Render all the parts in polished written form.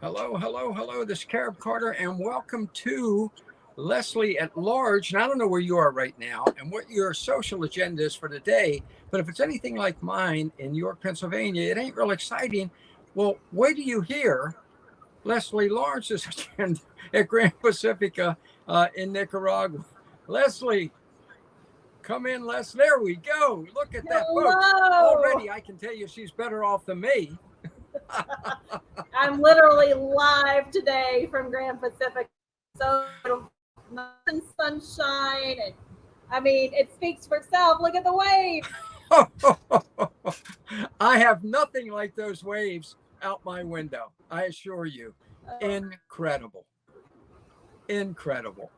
Hello, hello, hello. This is Carib Carter, and welcome to Leslie at Large. And I don't know where you are right now and what your social agenda is for today, but if it's anything like mine in York, Pennsylvania, it ain't real exciting. Well, wait till you hear Leslie Lawrence's agenda at Gran Pacifica in Nicaragua. Leslie, come in, Les. There we go. Look at that, folks. Hello. Already, I can tell you she's better off than me. I'm literally live today from Gran Pacifica. So nothing sunshine and I mean it speaks for itself. Look at the waves. I have nothing like those waves out my window. I assure you. Oh, Incredible. Incredible.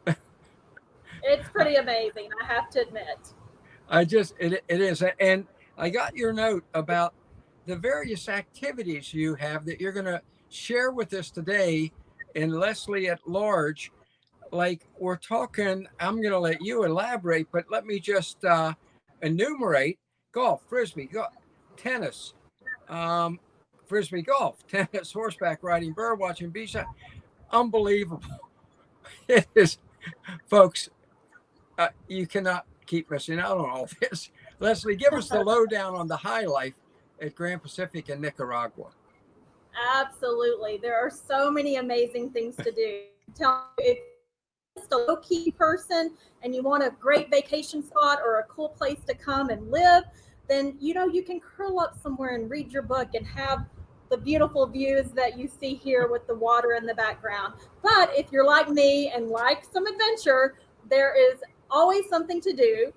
it's pretty amazing, I have to admit. It is. And I got your note about the various activities you have that you're going to share with us today in Leslie at Large. Like we're talking, I'm going to let you elaborate, but let me just enumerate golf, frisbee, tennis, um, frisbee golf, tennis, horseback riding, bird watching, beachside. Unbelievable. It is, folks. You cannot keep missing out on all this. Leslie, give us the lowdown on the high life at Gran Pacifica in Nicaragua. Absolutely. There are so many amazing things to do. Tell me if you're just a low-key person and you want a great vacation spot or a cool place to come and live, then you can curl up somewhere and read your book and have the beautiful views that you see here with the water in the background. But if you're like me and like some adventure, there is always something to do.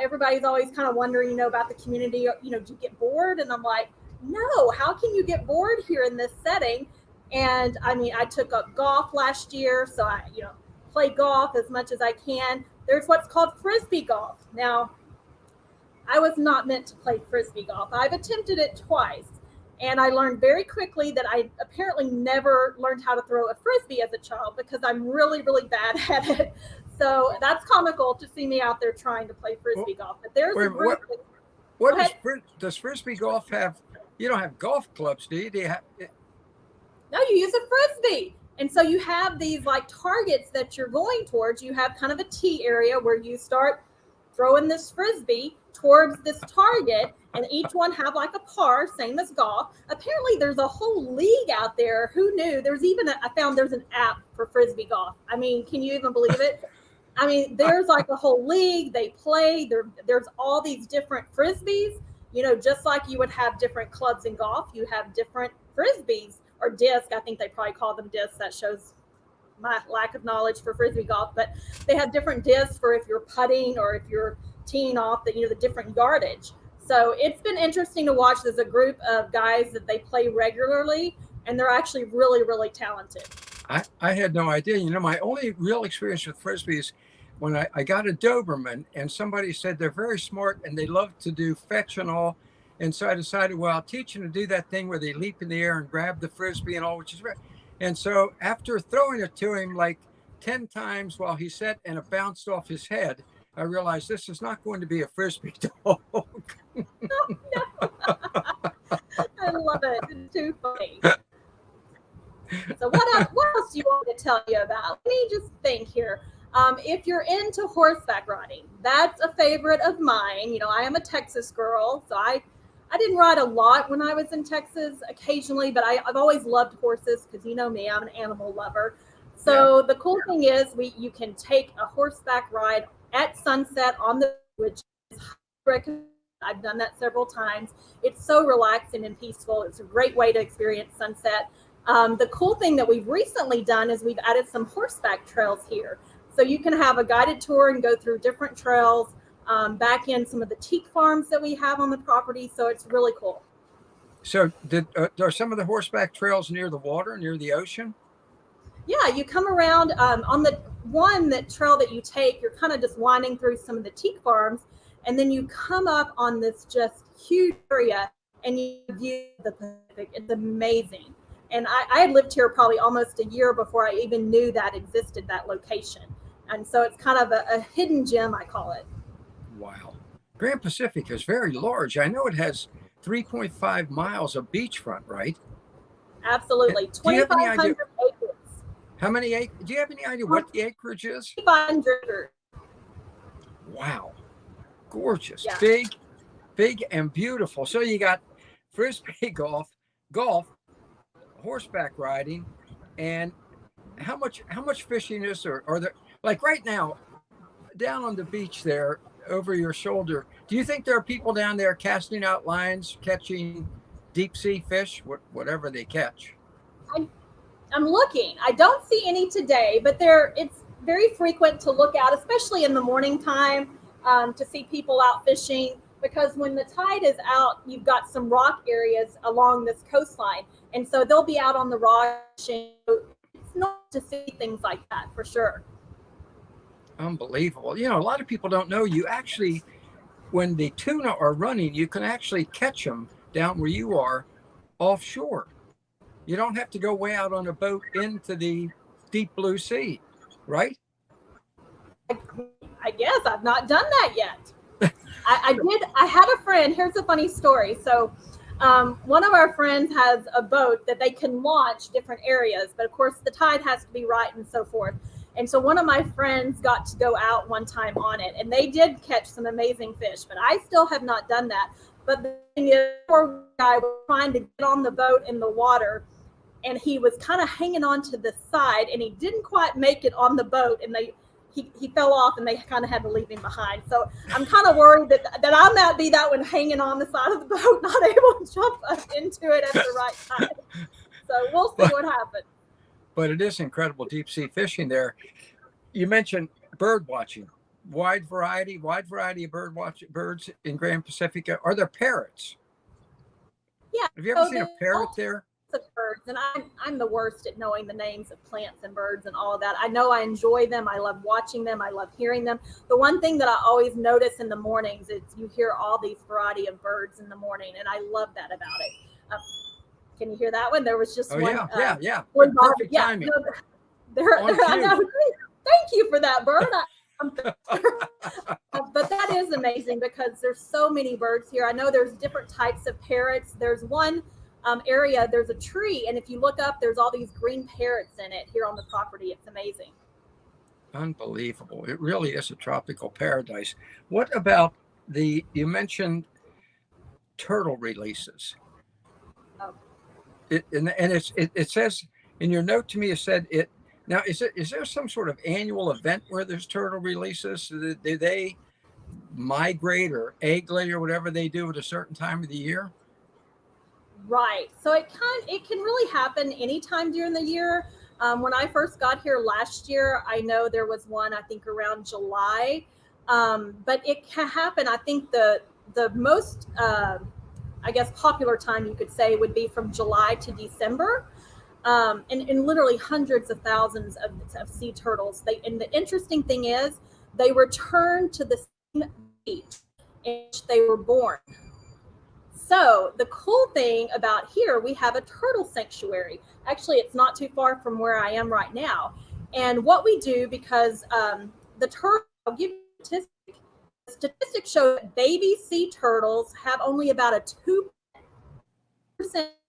Everybody's always kind of wondering, about the community. Do you get bored? And I'm like, no. How can you get bored here in this setting? And I mean, I took up golf last year, so I, play golf as much as I can. There's what's called frisbee golf. Now, I was not meant to play frisbee golf. I've attempted it twice. And I learned very quickly that I apparently never learned how to throw a frisbee as a child because I'm really, really bad at it. So that's comical to see me out there trying to play frisbee golf. But there's a group. What does frisbee golf have? You don't have golf clubs, do you? Do you have? No, you use a frisbee. And so you have these like targets that you're going towards. You have kind of a tee area where you start throwing this frisbee towards this target, and each one have like a par, same as golf. Apparently there's a whole league out there. Who knew? I found there's an app for frisbee golf. I mean, can you even believe it? I mean, there's like a whole league. They play. There's all these different frisbees. Just like you would have different clubs in golf, you have different frisbees or disc. I think they probably call them discs. That shows my lack of knowledge for frisbee golf. But they have different discs for if you're putting or if you're teeing off the different yardage. So it's been interesting to watch. There's a group of guys that they play regularly, and they're actually really, really talented. I had no idea. My only real experience with frisbees when I got a Doberman, and somebody said they're very smart and they love to do fetch and all. And so I decided, well, I'll teach them to do that thing where they leap in the air and grab the frisbee and all, which is great. And so after throwing it to him like 10 times while he sat and it bounced off his head, I realized this is not going to be a frisbee dog. No. I love it. It's too funny. So what else do you want me to tell you about? Let me just think here. If you're into horseback riding, that's a favorite of mine. I am a Texas girl, so I didn't ride a lot when I was in Texas, occasionally, but I've always loved horses because you know me, I'm an animal lover. So The cool thing is you can take a horseback ride at sunset on the, which is recommended. I've done that several times. It's so relaxing and peaceful. It's a great way to experience sunset. The cool thing that we've recently done is we've added some horseback trails here. So you can have a guided tour and go through different trails, back in some of the teak farms that we have on the property. So it's really cool. So are some of the horseback trails near the water, near the ocean? Yeah, you come around on the that trail that you take, you're kind of just winding through some of the teak farms, and then you come up on this just huge area and you view the Pacific. It's amazing. And I had lived here probably almost a year before I even knew that existed, that location. And so it's kind of a hidden gem, I call it. Wow. Gran Pacifica is very large. I know it has 3.5 miles of beachfront, right? Absolutely. Do you have any idea 2,500 acres. how many acres? Do you have any idea what the acreage is? 2,500. Wow, gorgeous, Yeah. big and beautiful. So you got frisbee golf, horseback riding, and how much fishing is there? Are there, like right now down on the beach there over your shoulder? Do you think there are people down there casting out lines, catching deep sea fish, whatever they catch? I'm looking. I don't see any today, but it's very frequent to look out, especially in the morning time, to see people out fishing. Because when the tide is out, you've got some rock areas along this coastline, and so they'll be out on the rock fishing. It's not to see things like that for sure. Unbelievable. A lot of people don't know you actually, when the tuna are running, you can actually catch them down where you are offshore. You don't have to go way out on a boat into the deep blue sea, right? I guess I've not done that yet. I did. I had a friend. Here's a funny story. So, one of our friends has a boat that they can launch different areas, but of course the tide has to be right and so forth. And so one of my friends got to go out one time on it, and they did catch some amazing fish. But I still have not done that. But the thing is, poor guy was trying to get on the boat in the water, and he was kind of hanging on to the side, and he didn't quite make it on the boat, and he fell off, and they kind of had to leave him behind. So I'm kind of worried that I might be that one hanging on the side of the boat, not able to jump up into it at the right time. So we'll see what happens. But it is incredible deep sea fishing there. You mentioned bird watching, wide variety of birds in Gran Pacifica. Are there parrots? Yeah. Have you ever seen a parrot there? Of birds, and I'm the worst at knowing the names of plants and birds and all of that. I know I enjoy them. I love watching them. I love hearing them. The one thing that I always notice in the mornings is you hear all these variety of birds in the morning, and I love that about it. Can you hear that one? There was just one. Yeah. One Perfect yeah, timing. I know. Thank you for that, bird. But that is amazing because there's so many birds here. I know there's different types of parrots. There's one area, there's a tree, and if you look up, there's all these green parrots in it here on the property. It's amazing. Unbelievable. It really is a tropical paradise. What about you mentioned turtle releases? Oh. It says in your note to me, it said it. Now, is there some sort of annual event where there's turtle releases? Do they migrate or egg lay or whatever they do at a certain time of the year? Right. So it can really happen anytime during the year. When I first got here last year, I know there was one, I think around July. But it can happen. I think the most I guess popular time you could say would be from July to December. And literally hundreds of thousands of sea turtles. And the interesting thing is they return to the same beach in which they were born. So the cool thing about here, we have a turtle sanctuary. Actually, it's not too far from where I am right now. And what we do, because the turtle, I'll give you a statistic. Statistics show that baby sea turtles have only about a 2%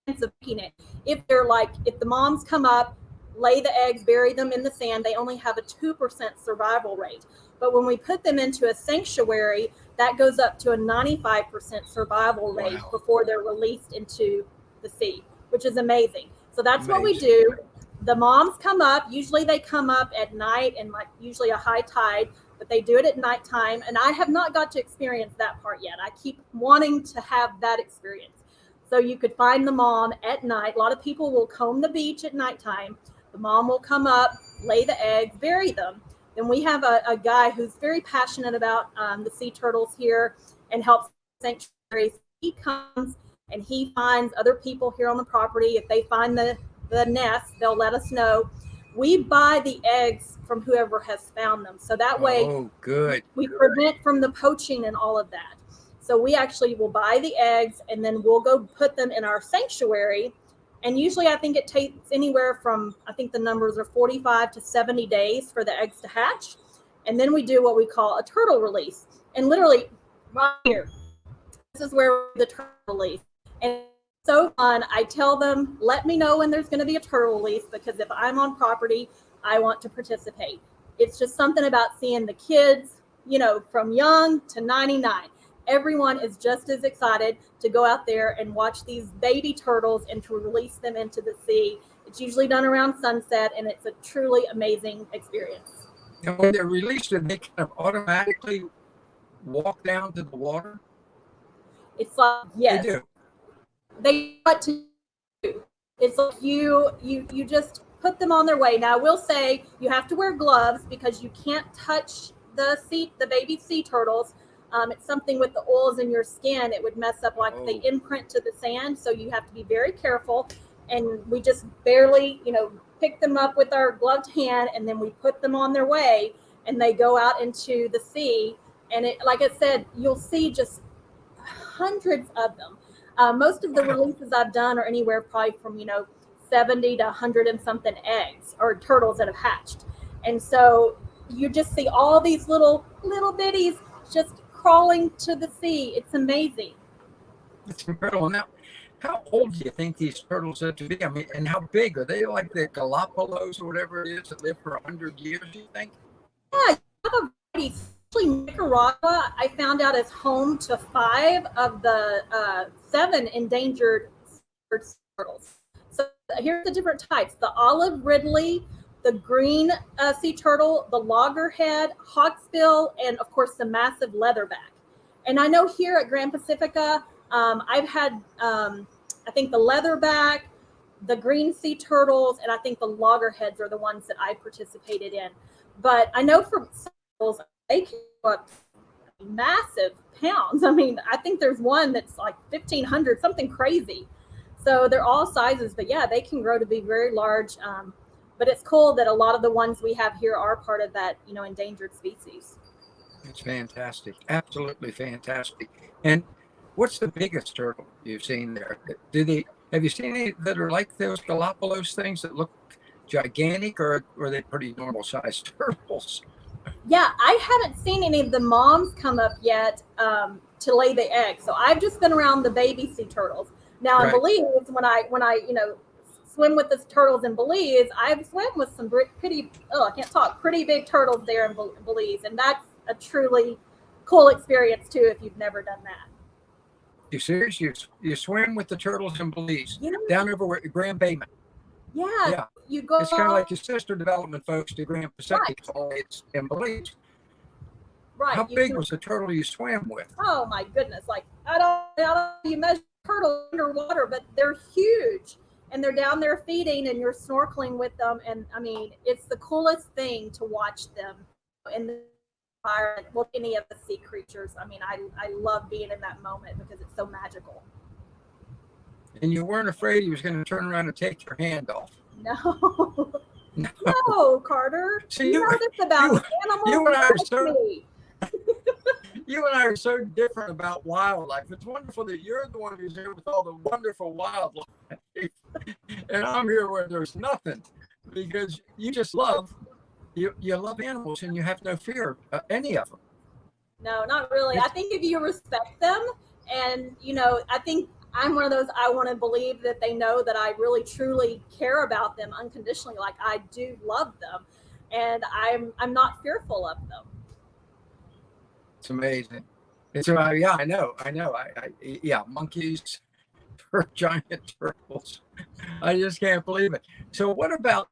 of making it. If the moms come up, lay the eggs, bury them in the sand, they only have a 2% survival rate. But when we put them into a sanctuary, that goes up to a 95% survival rate before they're released into the sea, which is amazing. So that's what we do. The moms come up. Usually they come up at night and usually a high tide, but they do it at nighttime. And I have not got to experience that part yet. I keep wanting to have that experience. So you could find the mom at night. A lot of people will comb the beach at nighttime. The mom will come up, lay the eggs, bury them. Then we have a guy who's very passionate about the sea turtles here and helps sanctuaries. He comes and he finds other people here on the property. If they find the nest, they'll let us know. We buy the eggs from whoever has found them. So that way we prevent from the poaching and all of that. So we actually will buy the eggs and then we'll go put them in our sanctuary. And usually I think it takes anywhere from, I think the numbers are 45 to 70 days for the eggs to hatch. And then we do what we call a turtle release. And literally right here, this is where the turtle release. And So fun. I tell them, let me know when there's going to be a turtle release, because if I'm on property, I want to participate. It's just something about seeing the kids, from young to 99. Everyone is just as excited to go out there and watch these baby turtles and to release them into the sea. It's usually done around sunset, and it's a truly amazing experience. And when they're released, do they kind of automatically walk down to the water? It's like, They yes, do. they what to do. It's like you just put them on their way. Now I will say you have to wear gloves because you can't touch the baby sea turtles. It's something with the oils in your skin. It would mess up, like they imprint to the sand. So you have to be very careful. And we just barely, pick them up with our gloved hand, and then we put them on their way, and they go out into the sea. And it, like I said, you'll see just hundreds of them. Most of the releases I've done are anywhere probably from 70 to 100 and something eggs or turtles that have hatched, and so you just see all these little bitties just crawling to the sea. It's amazing. It's incredible. Now, how old do you think these turtles are to be? I mean, and how big are they? Like the Galapagos or whatever it is that live for 100 years? Do you think? Yeah, you have a variety. Especially Nicaragua, I found out, is home to 5 of the 7 endangered turtles. So here's the different types: the olive ridley, the green sea turtle, the loggerhead, hawksbill, and of course the massive leatherback. And I know here at Gran Pacifica, I've had, I think, the leatherback, the green sea turtles, and I think the loggerheads are the ones that I participated in. But I know for turtles, they can go up massive pounds. I mean, I think there's one that's like 1,500, something crazy. So they're all sizes, but yeah, they can grow to be very large. But it's cool that a lot of the ones we have here are part of that, endangered species. It's fantastic. Absolutely fantastic. And what's the biggest turtle you've seen there? Have you seen any that are like those Galapagos things that look gigantic, or are they pretty normal sized turtles? Yeah, I haven't seen any of the moms come up yet, to lay the egg. So I've just been around the baby sea turtles. Now in Right. Belize, when I swim with the turtles in Belize, I've swam with some pretty, I can't talk, pretty big turtles there in Belize, and that's a truly cool experience too if you've never done that. You serious? You swim with the turtles in Belize Yeah, down over where Grand Bay? yeah, Yeah. you go It's kind of like your sister development folks to Gran right, Pacifica, only it's in Belize. right. How You big can. was the turtle you swam with? Oh my goodness! Like I don't you measure turtles underwater, but they're huge, and they're down there feeding, and you're snorkeling with them, and I mean, it's the coolest thing to watch them in the environment. Well, any of the sea creatures. I mean, I love being in that moment because it's so magical. And you weren't afraid he was going to turn around and take your hand off. No, No. no, Carter. So You know this about you me. Animals you and I are like so me. you and I are so different about wildlife. It's wonderful that you're the one who's here with all the wonderful wildlife, and I'm here where there's nothing, because you just love you love animals and you have no fear of any of them. No, not really. I It's, think if you respect them, and I think I'm one of those, I want to believe that they know that I really truly care about them unconditionally. Like I do love them, and I'm not fearful of them. it's amazing. It's yeah, I know. Yeah, monkeys, giant turtles. I just can't believe it. So what about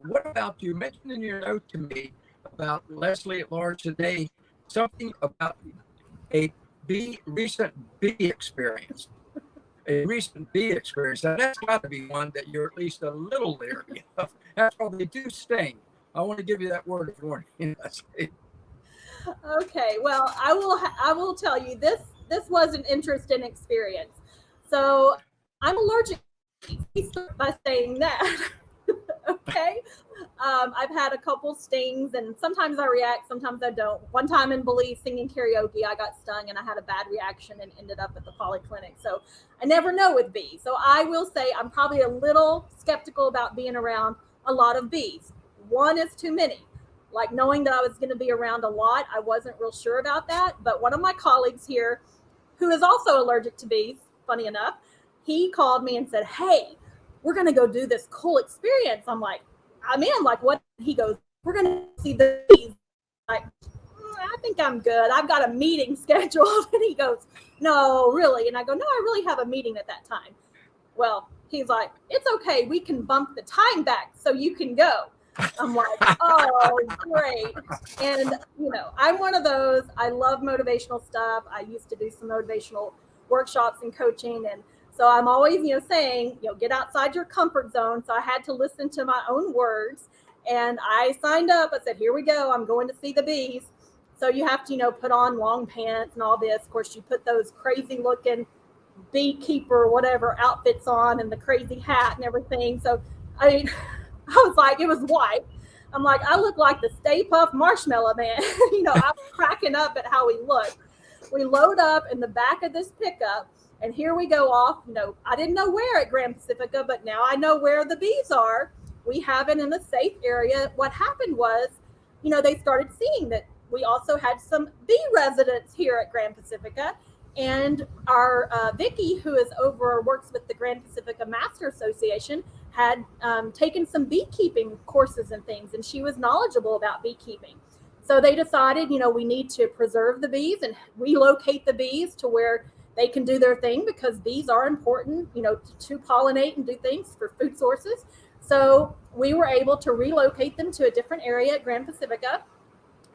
you mentioned in your note to me about Leslie at large today, something about a recent bee experience. A recent bee experience. Now that's got to be one that you're at least a little leery of. After all, they do sting. I want to give you that word of warning. Okay, well, I will tell you, this was an interesting experience. So I'm allergic by saying that. Okay. I've had a couple stings, and sometimes I react, sometimes I don't. One time in Belize singing karaoke, I got stung and I had a bad reaction and ended up at the polyclinic. So I never know with bees. So I will say I'm probably a little skeptical about being around a lot of bees. One is too many. Like knowing that I was going to be around a lot, I wasn't real sure about that. But one of my colleagues here, who is also allergic to bees, funny enough, he called me and said, hey, we're going to go do this cool experience. I'm like, I'm in. Like, what? He goes, we're going to see the bees. Like, I think I'm good. I've got a meeting scheduled. And he goes, no, really? And I go, no, I really have a meeting at that time. Well, he's like, it's okay. We can bump the time back so you can go. I'm like, oh, great. And, you know, I'm one of those. I love motivational stuff. I used to do some motivational workshops and coaching. And so I'm always, you know, saying, you know, get outside your comfort zone. So I had to listen to my own words. And I signed up. I said, here we go. I'm going to see the bees. So you have to, you know, put on long pants and all this. Of course, you put those crazy looking beekeeper, whatever outfits on and the crazy hat and everything. So, I mean, I was like, it was white. I'm like, I look like the Stay Puft Marshmallow Man. You know, I'm cracking up at how we look. We load up in the back of this pickup, and here we go off. You know, I didn't know where at Gran Pacifica, but now I know where the bees are. We have it in a safe area. What happened was, you know, they started seeing that we also had some bee residents here at Gran Pacifica. And our Vicki, who is works with the Gran Pacifica Master Association, had taken some beekeeping courses and things, and she was knowledgeable about beekeeping. So they decided, you know, we need to preserve the bees and relocate the bees to where they can do their thing, because bees are important, you know, to pollinate and do things for food sources. So we were able to relocate them to a different area at Gran Pacifica.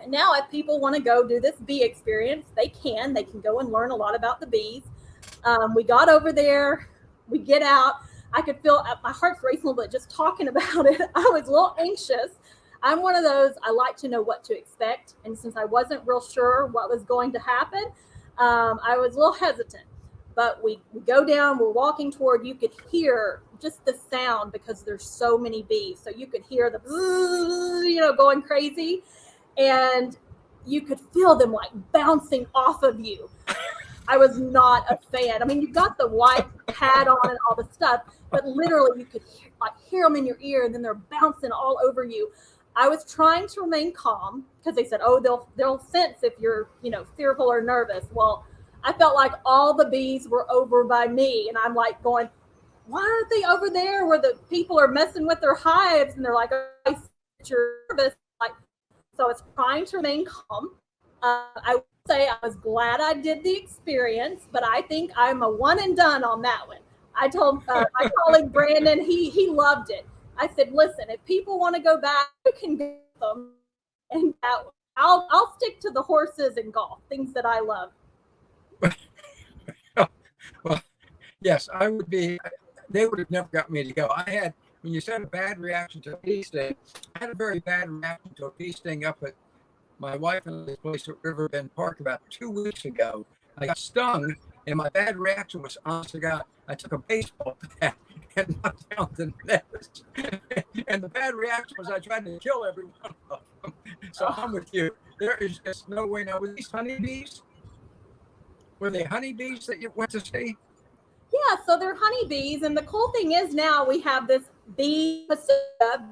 And now if people want to go do this bee experience, they can go and learn a lot about the bees. We got over there, we get out. I could feel my heart's racing a little bit just talking about it. I was a little anxious. I'm one of those, I like to know what to expect. And since I wasn't real sure what was going to happen, I was a little hesitant. But we go down, we're walking toward, you could hear just the sound because there's so many bees. So you could hear the, you know, going crazy. And you could feel them like bouncing off of you. I was not a fan. I mean, you've got the white hat on and all the stuff, but literally you could hear them in your ear, and then they're bouncing all over you. I was trying to remain calm because they said, oh, they'll sense if you're, you know, fearful or nervous. Well, I felt like all the bees were over by me, and I'm like going, why aren't they over there where the people are messing with their hives? And they're like, oh, I sense you're nervous. So I was trying to remain calm. I would say I was glad I did the experience, but I think I'm a one and done on that one. I told my colleague Brandon, he loved it. I said, listen, if people want to go back, you can go with them. And I'll stick to the horses and golf, things that I love. Well, yes, I would be. They would have never got me to go. When you said a bad reaction to a bee sting, I had a very bad reaction to a bee sting up at my wife and I's place at Riverbend Park about 2 weeks ago. I got stung, and my bad reaction was, honest to God, I took a baseball bat and knocked down the nest. And the bad reaction was I tried to kill every one of them. So I'm with you. There is just no way. Now, were these honeybees? Were they honeybees that you went to see? Yeah, so they're honeybees, and the cool thing is now we have this Bee Pacifica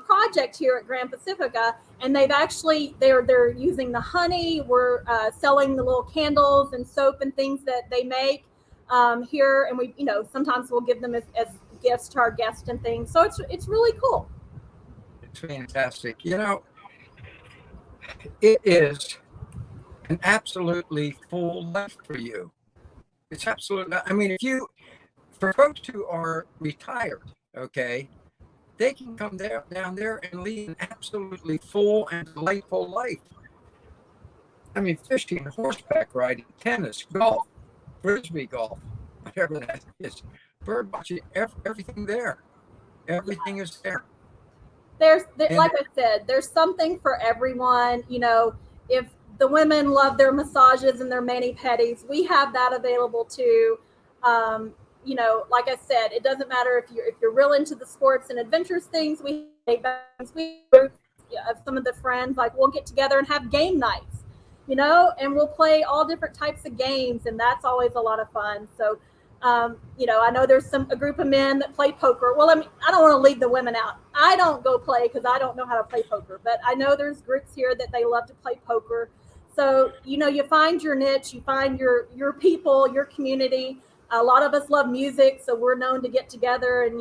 project here at Gran Pacifica, and they're using the honey. We're selling the little candles and soap and things that they make here, and we, you know, sometimes we'll give them as gifts to our guests and things. So it's really cool. It's fantastic. You know, it is an absolutely full life for you. It's absolutely, I mean, for folks who are retired, okay, they can come down there and lead an absolutely full and delightful life. I mean, fishing, horseback riding, tennis, golf, Frisbee golf, whatever that is, bird watching, everything there. Everything is there. Like I said, there's something for everyone. You know, if the women love their massages and their mani-pedis, we have that available too. You know, like I said, it doesn't matter if you're real into the sports and adventurous things. We have some of the friends, like, we'll get together and have game nights, you know, and we'll play all different types of games, and that's always a lot of fun. So you know, I know there's a group of men that play poker. Well, I mean, I don't want to leave the women out. I don't go play because I don't know how to play poker, but I know there's groups here that they love to play poker. So, you find your niche, you find your people, your community. A lot of us love music, so we're known to get together. And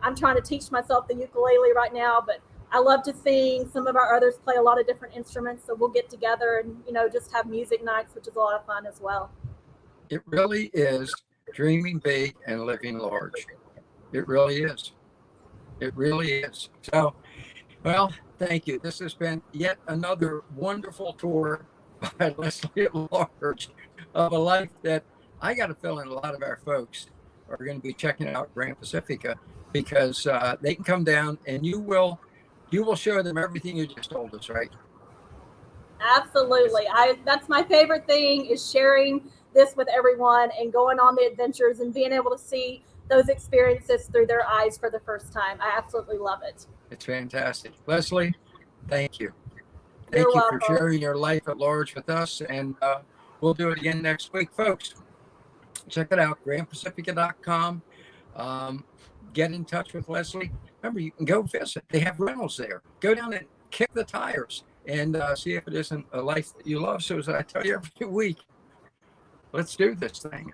I'm trying to teach myself the ukulele right now, but I love to sing. Some of our others play a lot of different instruments, so we'll get together and just have music nights, which is a lot of fun as well. It really is dreaming big and living large. It really is. It really is. So, well, thank you. This has been yet another wonderful tour by Leslie at Large of a life that I got a feeling a lot of our folks are going to be checking out Gran Pacifica, because they can come down and you will show them everything you just told us, right? Absolutely. That's my favorite thing, is sharing this with everyone and going on the adventures and being able to see those experiences through their eyes for the first time. I absolutely love it. It's fantastic. Leslie, thank you. You're Thank you for welcome. sharing your life at large with us. And we'll do it again next week, folks. Check it out, grandpacifica.com. Get in touch with Leslie. Remember, you can go visit. They have rentals there. Go down and kick the tires and see if it isn't a life that you love. So, as I tell you every week, let's do this thing.